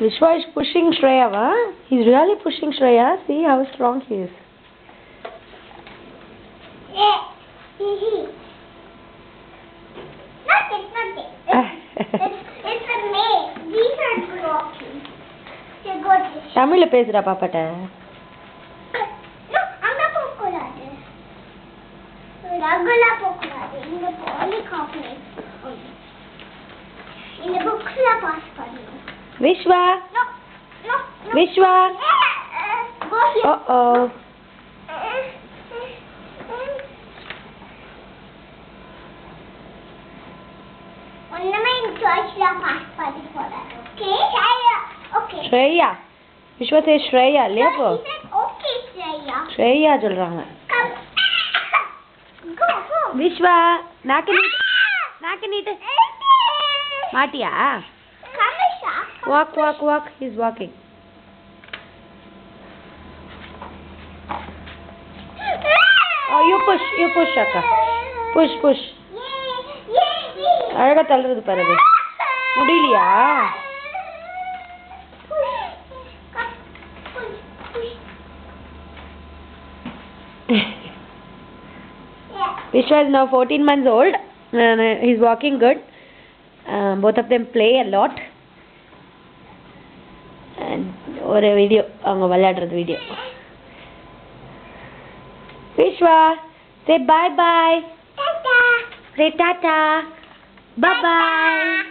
Vishwa is pushing Shreya, huh? He's really pushing Shreya. See how strong he is. Not it. It's a maze. These are blocking. Tamil பேசுறா பாப்பாட்ட. No, அங்க போக கூடாது. ரகுலா போக கூடாது. இந்த poly copy. இந்த புக்ஸ்ல pass பண்ணு. Vishwa. No. Vishwa. Go here. Uh-oh. ஒண்ணுமே சாய்ஸ்ல பாஸ் பண்ணி போறேன். Okay. Shreya. Vishwa says Shreya. Lepo. Okay, Shreya. Shreya சொல்றாங்க. Go. Vishwa, நாக்கு நீட்டு. மாட்டியா? Kamisha. Walk. He's walking. Oh, you push, Akka. Push. அழகா தள்ளுறது பாரு. முடியலையா? Vishwa is now 14 months old and he's walking good. Both of them play a lot. And ஒரு video அவங்க விளையாடுறது video. Vishwa, say bye. Tata. Say tata. Bye.